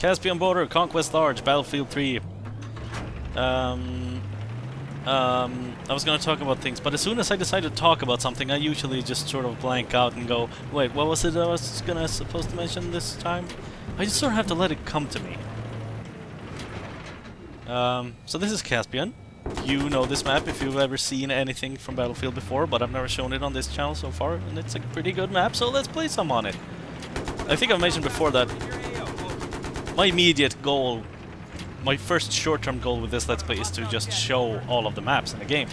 Caspian Border, Conquest Large, Battlefield 3. I was gonna talk about things, but as soon as I decide to talk about something, I usually just sort of blank out and go, wait, what was it I was supposed to mention this time? I just sort of have to let it come to me. So this is Caspian. You know this map if you've ever seen anything from Battlefield before, but I've never shown it on this channel so far, and it's a pretty good map, so let's play some on it. I think I've mentioned before that my immediate goal, my first short-term goal with this Let's Play is to just show all of the maps in the game.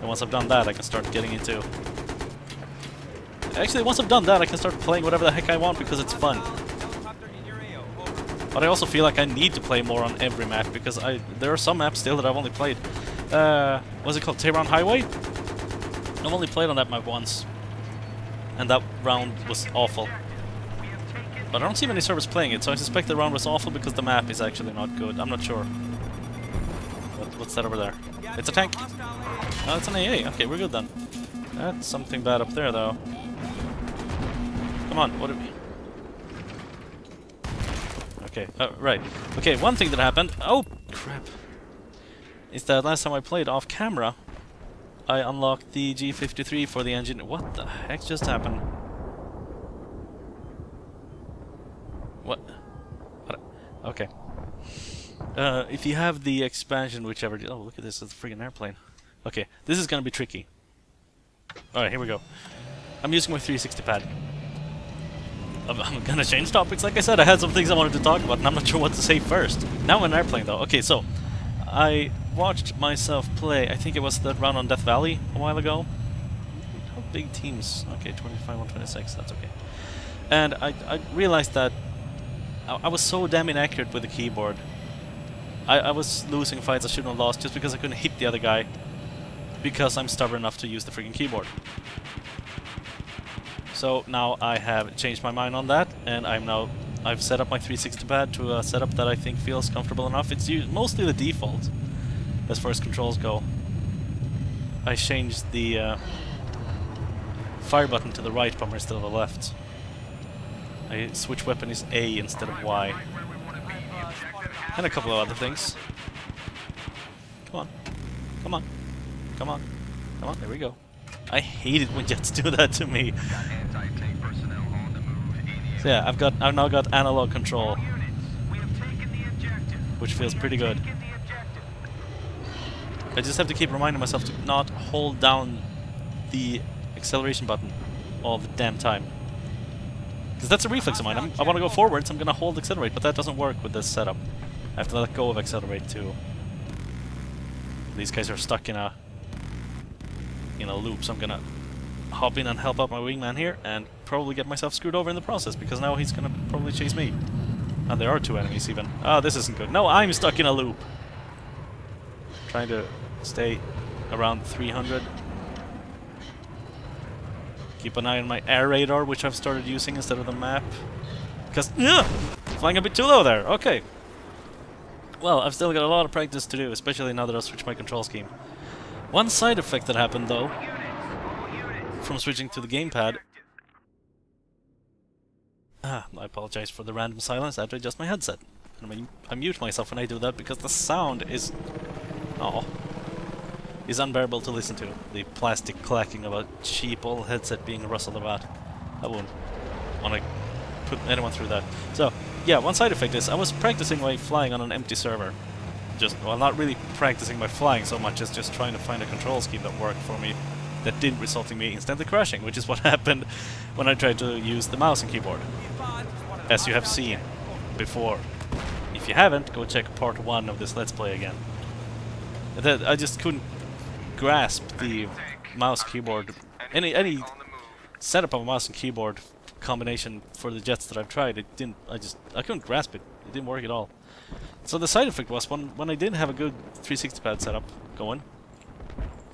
And once I've done that, I can start getting into... Actually, once I've done that, I can start playing whatever the heck I want because it's fun. But I also feel like I need to play more on every map because there are some maps still that I've only played. What's it called? Tehran Highway? I've only played on that map once. And that round was awful. But I don't see many servers playing it, so I suspect the round was awful because the map is actually not good. I'm not sure. What's that over there? It's a tank! Oh, it's an AA. Okay, we're good then. That's something bad up there, though. Come on, what do we... Okay, right. Okay, one thing that happened... Oh, crap. Is that last time I played off camera, I unlocked the G53 for the engine... What the heck just happened? What? Okay. If you have the expansion, whichever... Oh, look at this, it's a friggin' airplane. Okay, this is gonna be tricky. Alright, here we go. I'm using my 360 pad. I'm gonna change topics. Like I said, I had some things I wanted to talk about, and I'm not sure what to say first. Now I'm an airplane, though. Okay, so... I watched myself play, I think it was that round on Death Valley a while ago. How big teams? Okay, 25, 126, that's okay. And I realized that I was so damn inaccurate with the keyboard. I was losing fights I shouldn't have lost just because I couldn't hit the other guy. Because I'm stubborn enough to use the freaking keyboard. So now I have changed my mind on that, and I've set up my 360 pad to a setup that I think feels comfortable enough. It's mostly the default as far as controls go. I changed the fire button to the right bumper instead of the left. I switch weapon is A instead of Y. And a couple of other things. Come on. Come on. Come on. Come on, there we go. I hate it when jets do that to me. So yeah, I've now got analog control, which feels pretty good. I just have to keep reminding myself to not hold down the acceleration button all the damn time. Because that's a reflex of mine. I want to go forward, so I'm going to hold accelerate, but that doesn't work with this setup. I have to let go of accelerate too. These guys are stuck in a loop, so I'm going to hop in and help out my wingman here, and probably get myself screwed over in the process, because now he's going to probably chase me. And there are two enemies even. Oh, this isn't good. No, I'm stuck in a loop. Trying to stay around 300. Keep an eye on my air radar, which I've started using instead of the map. Because, flying a bit too low there. Okay. Well, I've still got a lot of practice to do, especially now that I've switched my control scheme. One side effect that happened, though, from switching to the gamepad... I apologize for the random silence. I have to adjust my headset. And I mute myself when I do that, because the sound is... is unbearable to listen to. The plastic clacking of a cheap old headset being rustled about. I wouldn't want to put anyone through that. So, yeah, one side effect is I was practicing my flying on an empty server. Well, not really practicing my flying so much as just trying to find a control scheme that worked for me, that didn't result in me instantly crashing, which is what happened when I tried to use the mouse and keyboard. As you have seen before. If you haven't, go check part 1 of this Let's Play again. I just couldn't grasp the mouse keyboard. Any setup of a mouse and keyboard combination for the jets that I've tried, I couldn't grasp it. It didn't work at all. So the side effect was when I did have a good 360 pad setup going,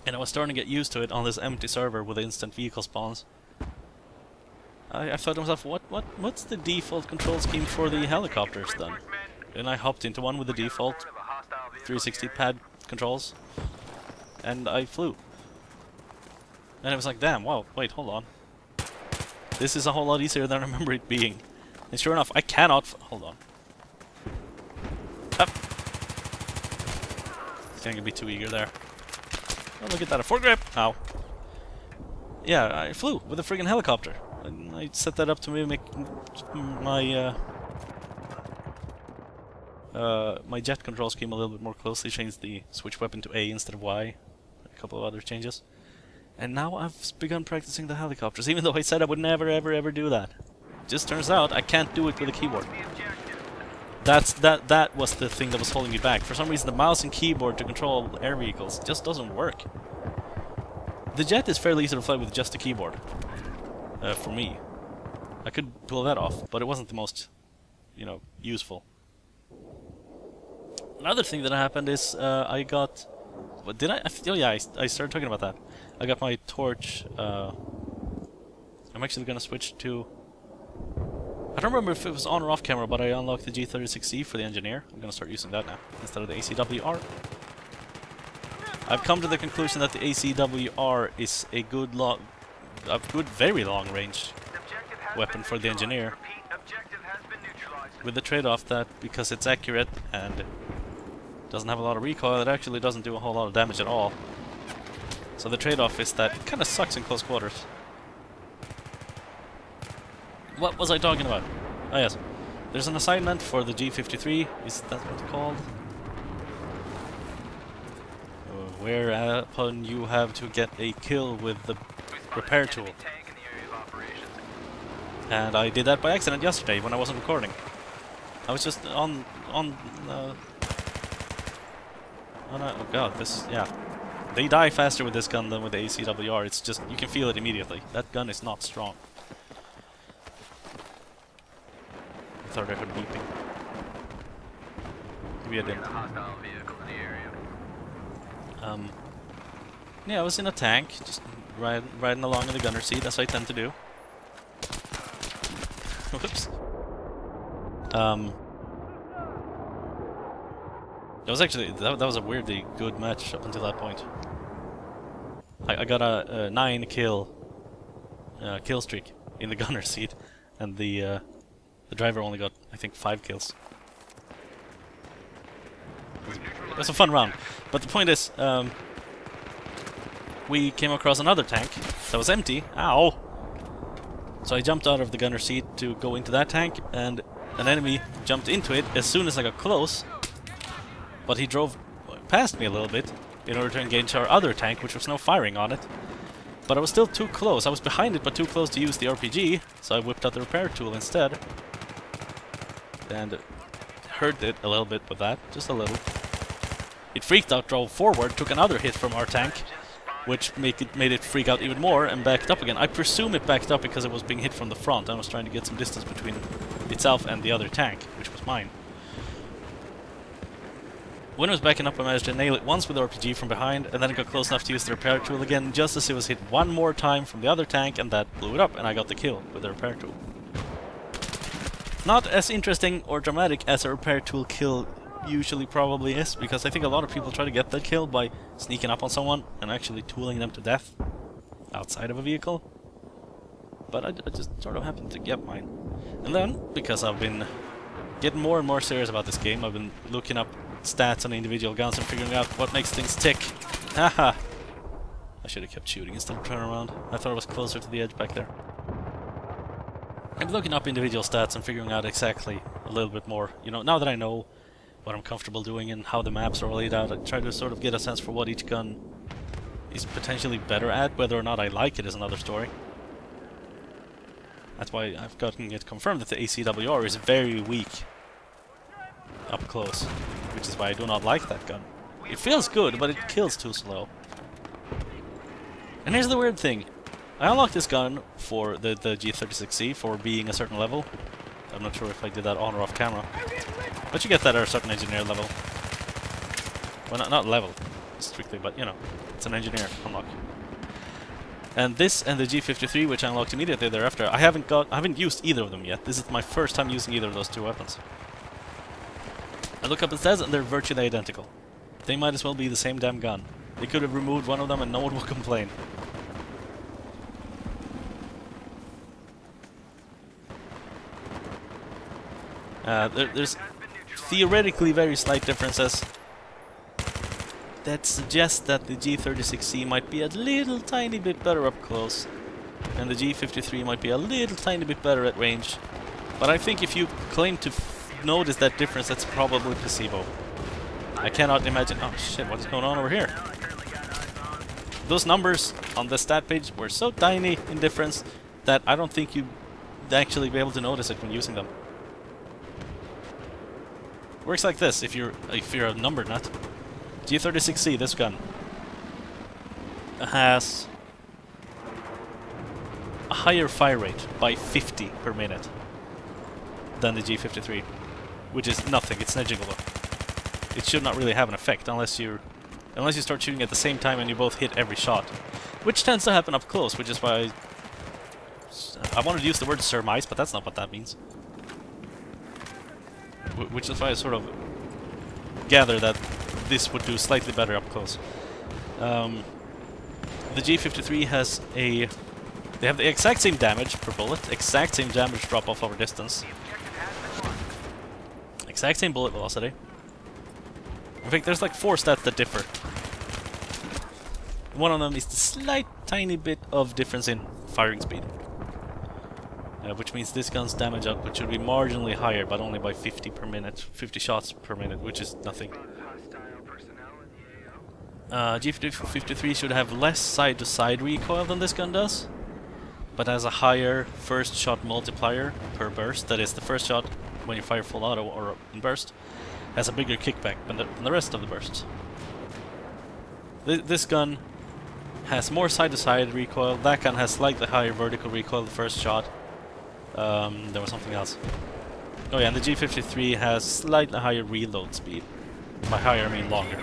and I was starting to get used to it on this empty server with instant vehicle spawns, I thought to myself, what's the default control scheme for the helicopters then? And I hopped into one with the default 360 pad controls, and I flew. And I was like, damn, wow, wait, hold on. This is a whole lot easier than I remember it being. And sure enough, I cannot... Hold on. Up. Can't be too eager there. Oh, look at that, a foregrip! Ow. Yeah, I flew with a friggin' helicopter. And I set that up to mimic my my jet control scheme a little bit more closely. Changed the switch weapon to A instead of Y. A couple of other changes. And now I've begun practicing the helicopters, even though I said I would never ever do that. Just turns out I can't do it with a keyboard. That was the thing that was holding me back. For some reason the mouse and keyboard to control air vehicles just doesn't work. The jet is fairly easy to fly with just a keyboard. For me. I could pull that off, but it wasn't the most, you know, useful. Another thing that happened is I got... What did I? Oh yeah, I started talking about that. I got my torch... I'm actually gonna switch to... I don't remember if it was on or off camera, but I unlocked the G36C for the engineer. I'm gonna start using that now, instead of the ACWR. I've come to the conclusion that the ACWR is a good very long range weapon for the engineer. With the trade-off that, because it's accurate and doesn't have a lot of recoil, it actually doesn't do a whole lot of damage at all. So the trade-off is that it kinda sucks in close quarters. What was I talking about? Oh yes. There's an assignment for the G53, is that what it's called? Whereupon you have to get a kill with the repair tool. And I did that by accident yesterday when I wasn't recording. I was just on oh god, this, yeah. They die faster with this gun than with the ACWR, it's just, you can feel it immediately. That gun is not strong. I thought I heard beeping. Maybe I didn't. Yeah, I was in a tank, just riding along in the gunner seat, as I tend to do. Whoops. That was actually, that was a weirdly good match up until that point. I got a 9 kill streak in the gunner seat, and the driver only got, I think, 5 kills. It was a fun round, but the point is, we came across another tank that was empty. Ow! So I jumped out of the gunner seat to go into that tank, and an enemy jumped into it as soon as I got close. But he drove past me a little bit in order to engage our other tank, which was now firing on it. But I was still too close. I was behind it, but too close to use the RPG, so I whipped out the repair tool instead. And hurt it a little bit with that, just a little. It freaked out, drove forward, took another hit from our tank, which made it freak out even more, and backed up again. I presume it backed up because it was being hit from the front and was trying to get some distance between itself and the other tank, which was mine. When it was backing up, I managed to nail it once with the RPG from behind, and then it got close enough to use the repair tool again, just as it was hit one more time from the other tank, and that blew it up, and I got the kill with the repair tool. Not as interesting or dramatic as a repair tool kill usually probably is, because I think a lot of people try to get that kill by sneaking up on someone and actually tooling them to death outside of a vehicle. But I just sort of happened to get mine. And then, because I've been getting more and more serious about this game, I've been looking up stats on individual guns and figuring out what makes things tick. Haha! I should have kept shooting instead of turning around. I thought I was closer to the edge back there. I'm looking up individual stats and figuring out exactly a little bit more. You know, now that I know what I'm comfortable doing and how the maps are laid out, I try to sort of get a sense for what each gun is potentially better at. Whether or not I like it is another story. That's why I've gotten it confirmed that the ACWR is very weak up close, which is why I do not like that gun. It feels good, but it kills too slow. And here's the weird thing. I unlocked this gun for the G36C for being a certain level. I'm not sure if I did that on or off camera. But you get that at a certain engineer level. Well, not level, strictly, but you know, it's an engineer unlock. And this and the G53, which I unlocked immediately thereafter, I haven't used either of them yet. This is my first time using either of those two weapons. I look up the stats and they're virtually identical. They might as well be the same damn gun. They could have removed one of them and no one would complain. theoretically very slight differences that suggest that the G36C might be a little tiny bit better up close, and the G53 might be a little tiny bit better at range. But I think if you claim to notice that difference, that's probably placebo. I cannot imagine... Oh shit, what is going on over here? Those numbers on the stat page were so tiny in difference that I don't think you'd actually be able to notice it when using them. Works like this if you're a number nut. G36C, this gun, has a higher fire rate by 50 per minute than the G53, which is nothing. It's negligible. It should not really have an effect unless you start shooting at the same time and you both hit every shot, which tends to happen up close. Which is why I wanted to use the word surmise, but that's not what that means. Which is why I sort of gather that this would do slightly better up close. The G53 has they have the exact same damage per bullet, exact same damage drop off over distance, exact same bullet velocity. I think there's like 4 stats that differ. One of them is the slight tiny bit of difference in firing speed, which means this gun's damage output should be marginally higher, but only by 50 per minute, 50 shots per minute, which is nothing. G53 should have less side-to-side recoil than this gun does, but has a higher first shot multiplier per burst. That is, the first shot when you fire full auto or in burst has a bigger kickback than the rest of the bursts. This gun has more side-to-side recoil. That gun has slightly higher vertical recoil the first shot. There was something else. Oh yeah, and the G53 has slightly higher reload speed. By higher I mean longer.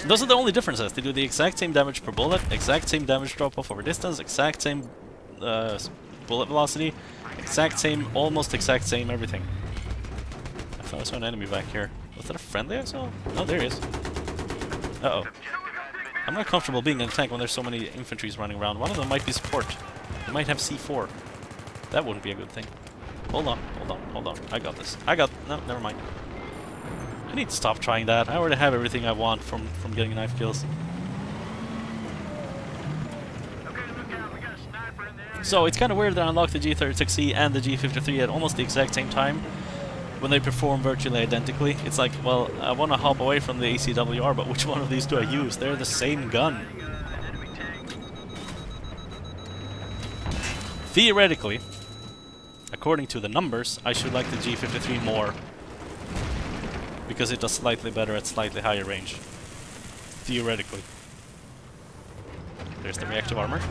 Those are the only differences. They do the exact same damage per bullet, exact same damage drop off over distance, exact same bullet velocity, exact same, almost exact same everything. I thought I saw an enemy back here. Was that a friendly I saw? Oh, there he is. Uh-oh. I'm not comfortable being in a tank when there's so many infantries running around. One of them might be support. They might have C4. That wouldn't be a good thing. Hold on, hold on, hold on. I got this. No, never mind. I need to stop trying that. I already have everything I want from getting knife kills. So it's kind of weird that I unlocked the G36C and the G53 at almost the exact same time when they perform virtually identically. It's like, well, I want to hop away from the ACWR, but which one of these do I use? They're the same gun. Theoretically, according to the numbers, I should like the G53 more, because it does slightly better at slightly higher range. Theoretically. There's the reactive armor.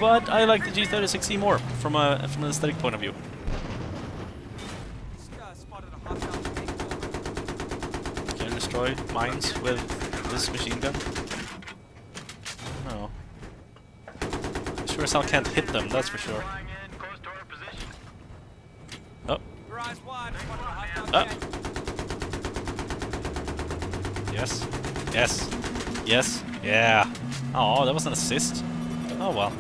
But I like the G36C more from an aesthetic point of view. Can I destroy mines with this machine gun? No. Sure as hell can't hit them, that's for sure. Oh. Ah. Yes. Yes. Yes. Yeah. Oh, that was an assist. Oh well.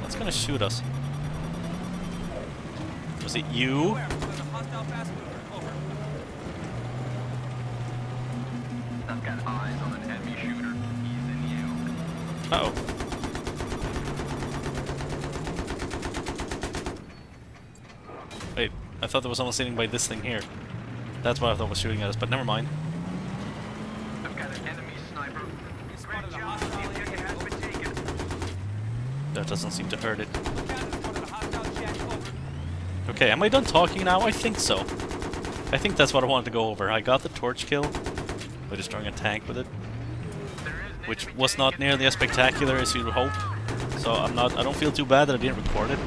What's gonna shoot us? Was it you? Uh-oh. Wait, I thought there was someone sitting by this thing here. That's what I thought was shooting at us, but never mind. I've got an enemy sniper. That doesn't seem to hurt it. Okay, am I done talking now? I think so. I think that's what I wanted to go over. I got the torch kill by destroying a tank with it, which was not nearly as spectacular as you'd hope. So I don't feel too bad that I didn't record it.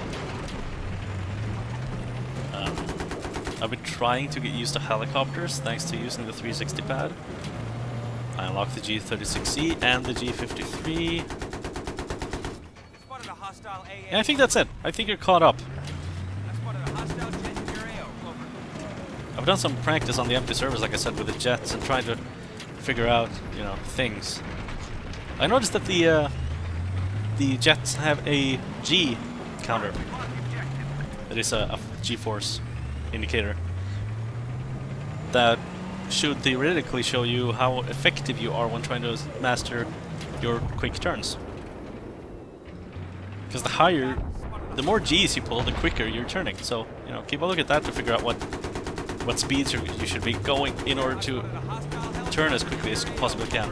I've been trying to get used to helicopters thanks to using the 360 pad. I unlocked the G36C and the G53. Yeah, I think that's it. I think you're caught up. I've done some practice on the empty servers, like I said, with the jets and trying to figure out, you know, things. I noticed that the jets have a G counter. That is a G-force indicator that should theoretically show you how effective you are when trying to master your quick turns. Because the more G's you pull, the quicker you're turning. So, you know, keep a look at that to figure out what speeds you should be going in order to turn as quickly as you possibly can.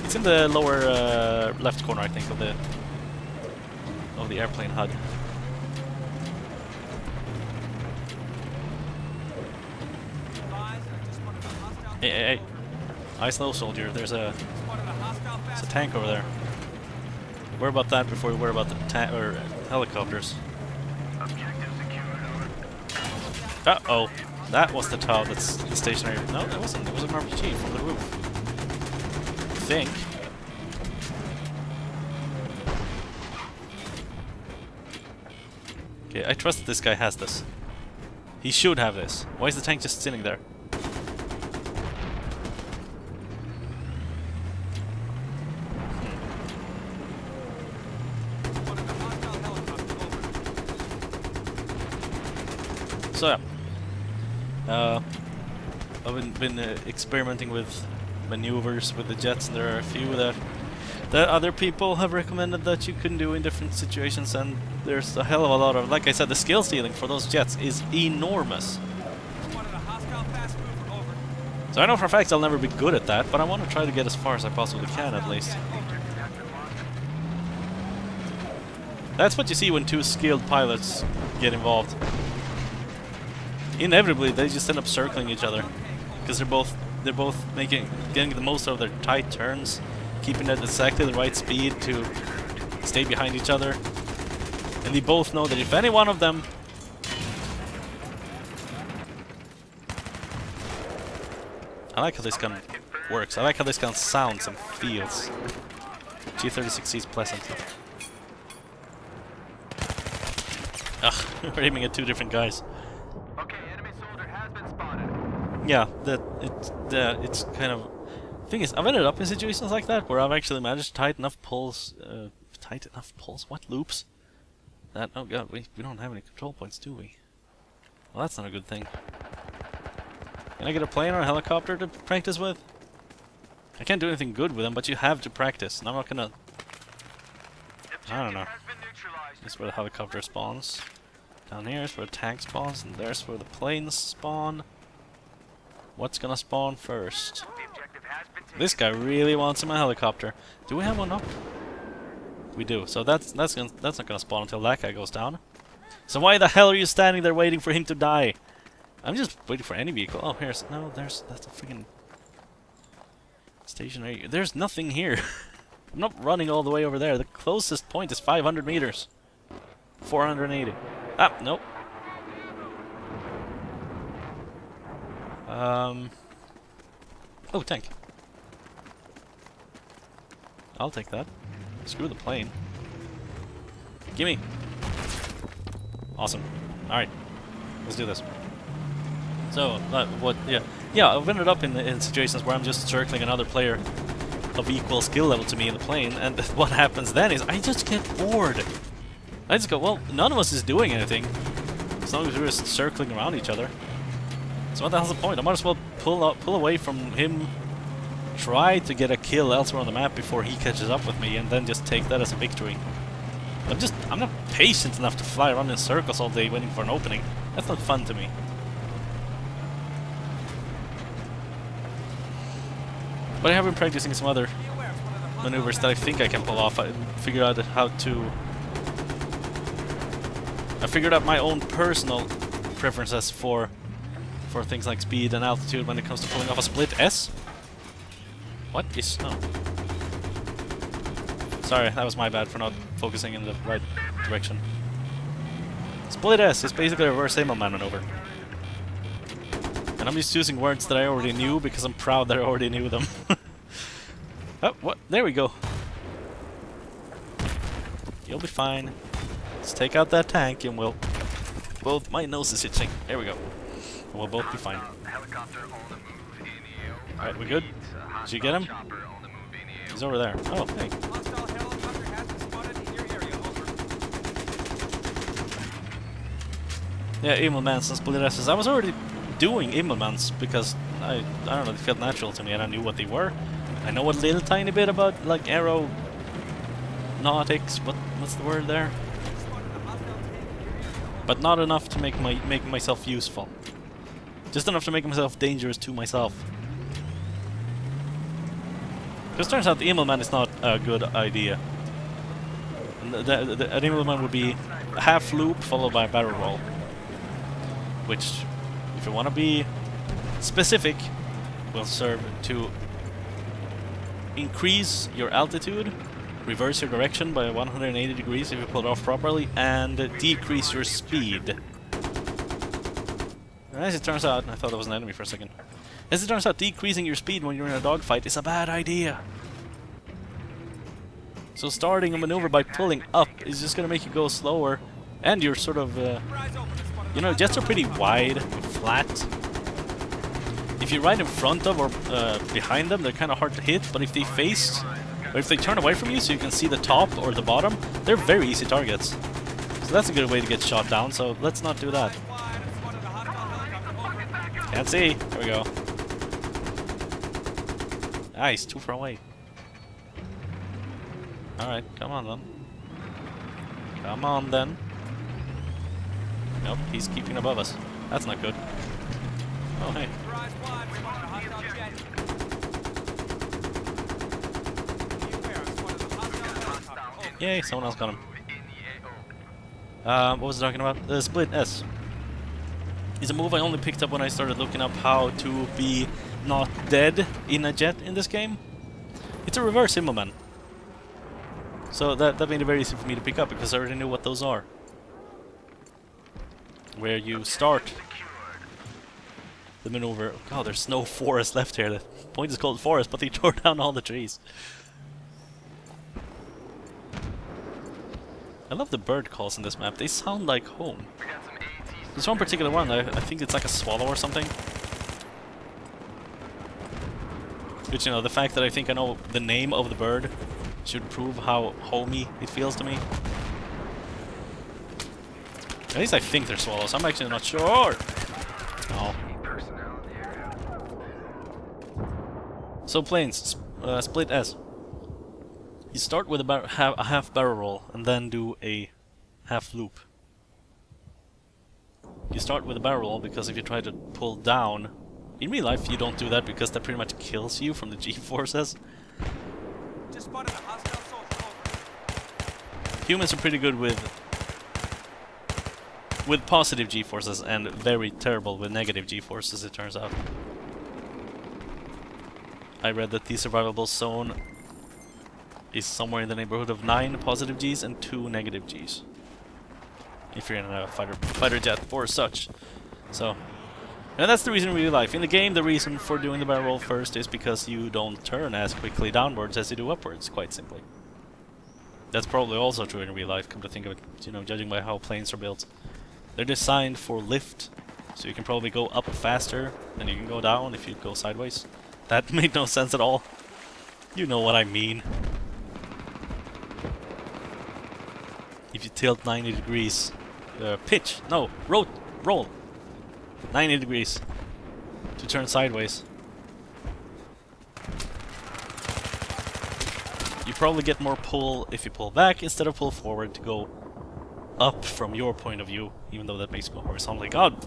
It's in the lower left corner, I think, of the airplane HUD. Hey, hey, hey! I slow soldier. There's a tank over there. Worry about that before we worry about the helicopters. Uh-oh. That was the tower that's stationary. No, it wasn't. It was an RPG from the roof. I think. Okay, I trust that this guy has this. He should have this. Why is the tank just sitting there? So yeah, I've been experimenting with maneuvers with the jets, and there are a few that other people have recommended that you can do in different situations, and there's a hell of a lot of, like I said, the skill ceiling for those jets is enormous. So I know for a fact I'll never be good at that, but I want to try to get as far as I possibly can at least. That's what you see when two skilled pilots get involved. Inevitably, they just end up circling each other because they're both getting the most out of their tight turns, keeping at exactly the right speed to stay behind each other. And they both know that if any one of them I like how this gun works. I like how this gun sounds and feels. G36C is pleasant. Ugh, we're aiming at two different guys. Yeah, it's kind of... Thing is, I've ended up in situations like that where I've actually managed to tight enough pulls... What? Loops? That... Oh god, we don't have any control points, do we? Well, that's not a good thing. Can I get a plane or a helicopter to practice with? I can't do anything good with them, but you have to practice, and I'm not gonna... I don't know. This is where the helicopter spawns. Down here is where the tank spawns, and there's where the planes spawn. What's gonna spawn first? This guy really wants him a helicopter. Do we have one up? We do. So that's not gonna spawn until that guy goes down. So why the hell are you standing there waiting for him to die? I'm just waiting for any vehicle. Oh, that's a freaking stationary. There's nothing here. I'm not running all the way over there. The closest point is 500 meters. 480. Ah, nope. Oh, tank. I'll take that. Screw the plane. Gimme. Awesome. Alright. Let's do this. So, yeah, I've ended up in situations where I'm just circling another player of equal skill level to me in the plane, and what happens then is I just get bored. I just go, well, none of us is doing anything, as long as we're just circling around each other. So what the hell's the point? I might as well pull away from him, try to get a kill elsewhere on the map before he catches up with me, and then just take that as a victory. I'm not patient enough to fly around in circles all day waiting for an opening. That's not fun to me. But I have been practicing some other maneuvers that I think I can pull off. I figured out I figured out my own personal preferences for things like speed and altitude when it comes to pulling off a split S. What is... Oh. Sorry, that was my bad for not focusing in the right direction. Split S is basically a reverse Aimman maneuver. And I'm just using words that I already knew because I'm proud that I already knew them. Oh, what? There we go. You'll be fine. Let's take out that tank and we'll... Both my nose is itching. There we go. And we'll both be fine. Alright, we good? Did you get him? He's over there. Oh, hey. Yeah, Immelmans and Split S's. I was already doing Immelmans because I don't know, they felt natural to me and I knew what they were. I know a little tiny bit about like aeronautics, what's the word there? But not enough to make myself useful. Just enough to make myself dangerous to myself. Because turns out the Immelman is not a good idea. An Immelman would be a half loop followed by a barrel roll. Which, if you want to be specific, will serve to increase your altitude, reverse your direction by 180 degrees if you pull it off properly, and decrease your speed. As it turns out, I thought that was an enemy for a second. As it turns out, decreasing your speed when you're in a dogfight is a bad idea. So starting a maneuver by pulling up is just going to make you go slower, and you're sort of, you know, jets are pretty wide and flat. If you're right in front of or behind them, they're kind of hard to hit, but if they face, or if they turn away from you so you can see the top or the bottom, they're very easy targets. So that's a good way to get shot down, so let's not do that. Can't see. There we go. Nice, too far away. Alright, come on then. Come on then. Nope, he's keeping above us. That's not good. Oh, hey. Yay, someone else got him. What was I talking about? The Split S. Is a move I only picked up when I started looking up how to be not dead in a jet in this game. It's a reverse Immelman. So that made it very easy for me to pick up because I already knew what those are. Where you start the maneuver. Oh god, there's no forest left here. The point is called forest, but they tore down all the trees. I love the bird calls in this map. They sound like home. There's one particular one, I think it's like a swallow or something. But you know, the fact that I think I know the name of the bird should prove how homey it feels to me. At least I think they're swallows. I'm actually not sure. Oh. So planes, Split S. You start with a half barrel roll and then do a half loop. You start with a barrel roll because if you try to pull down, in real life you don't do that because that pretty much kills you from the G-forces. Humans are pretty good with positive G-forces and very terrible with negative G-forces, it turns out. I read that the survivable zone is somewhere in the neighborhood of 9 positive Gs and 2 negative Gs. If you're in a fighter jet or such. So, and that's the reason in real life. In the game, the reason for doing the barrel roll first is because you don't turn as quickly downwards as you do upwards, quite simply. That's probably also true in real life, come to think of it, you know, judging by how planes are built. They're designed for lift, so you can probably go up faster than you can go down if you go sideways. That made no sense at all. You know what I mean. If you tilt 90 degrees, pitch, no, roll 90 degrees to turn sideways. You probably get more pull if you pull back instead of pull forward to go up from your point of view, even though that makes it go horizontally. God,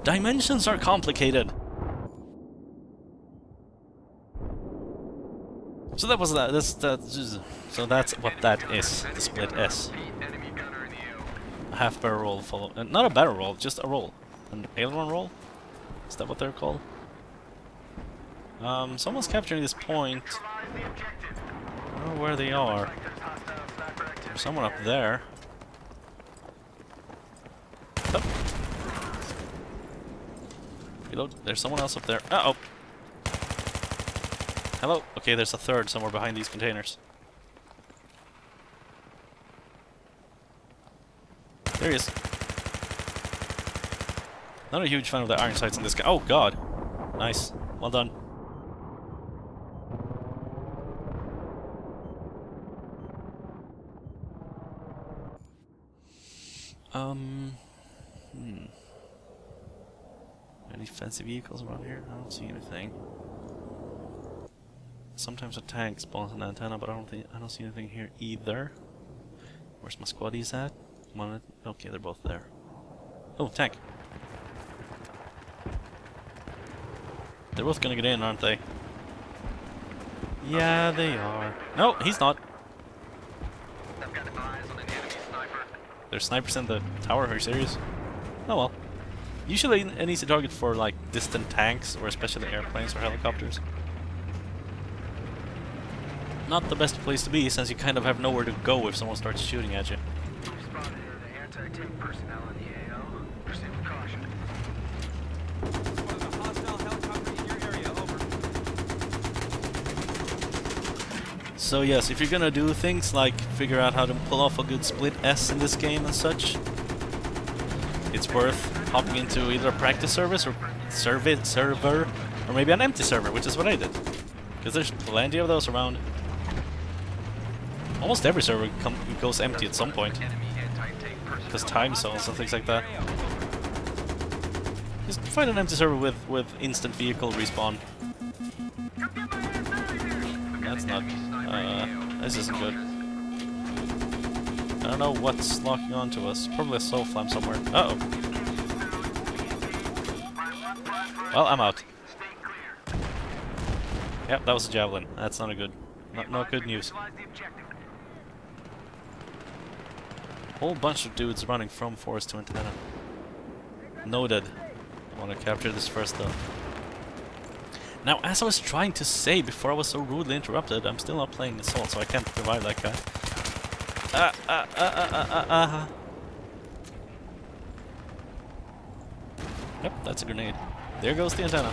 dimensions are complicated. So that was that. So that's what that is. The Split S. A half barrel roll follow. Not a barrel roll, just a roll. An aileron roll. Is that what they're called? Someone's capturing this point. I don't know where they are. There's someone up there. Oh. Reload. There's someone else up there. Uh-oh. Hello. Okay, there's a third somewhere behind these containers. There he is. Not a huge fan of the iron sights in this guy. Oh god. Nice. Well done. any fancy vehicles around here? I don't see anything. Sometimes a tank spawns an antenna, but I don't see anything here either. Where's my squaddies at? One, okay, they're both there. Oh, tank. They're both gonna get in, aren't they? Yeah, they are. No, he's not. I've got eyes on an enemy sniper. There's snipers in the tower, are you serious? Oh well. Usually an easy target for like distant tanks or especially airplanes or helicopters. Not the best place to be since you kind of have nowhere to go if someone starts shooting at you. Spotted the anti-tank personnel in the AO. Proceed with caution. Spotted a hostile helicopter in your area, over. So yes, if you're gonna do things like figure out how to pull off a good split S in this game and such, it's worth hopping into either a practice service or server, or maybe an empty server, which is what I did. Because there's plenty of those around. Almost every server goes empty at some point. Because time zones and things like that. Just find an empty server with instant vehicle respawn. That's not... this isn't good. I don't know what's locking onto us. Probably a soul flame somewhere. Uh-oh. Well, I'm out. Yep, that was a javelin. That's not a good... not good news. Whole bunch of dudes running from forest to antenna. Noted. I want to capture this first though. Now, as I was trying to say before I was so rudely interrupted, I'm still not playing Assault, so I can't revive that guy. Yep, that's a grenade. There goes the antenna.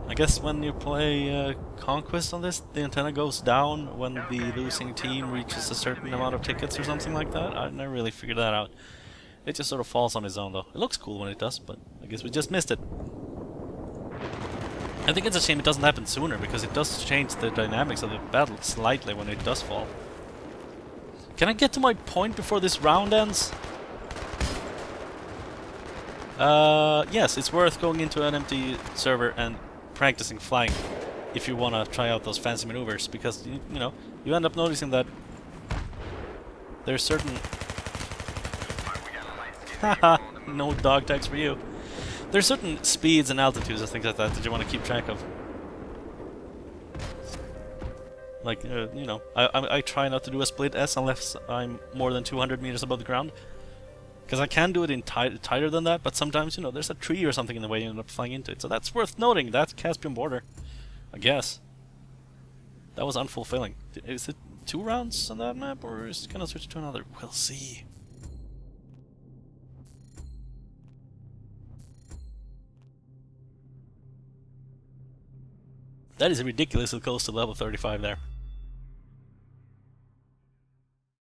I guess when you play Conquest on this, the antenna goes down when the losing team reaches a certain amount of tickets or something like that. I never really figured that out. It just sort of falls on its own though. It looks cool when it does, but I guess we just missed it. I think it's a shame it doesn't happen sooner, because it does change the dynamics of the battle slightly when it does fall. Can I get to my point before this round ends? Yes, it's worth going into an empty server and practicing flying if you want to try out those fancy maneuvers, because you know, you end up noticing that there's certain haha, no dog tags for you. There's certain speeds and altitudes and things like that that you want to keep track of. Like, you know, I try not to do a split S unless I'm more than 200 meters above the ground. Because I can do it in tighter than that, but sometimes, you know, there's a tree or something in the way you end up flying into it. So that's worth noting. That's Caspian Border, I guess. That was unfulfilling. Is it 2 rounds on that map, or is it going to switch to another? We'll see. That is ridiculously close to level 35 there.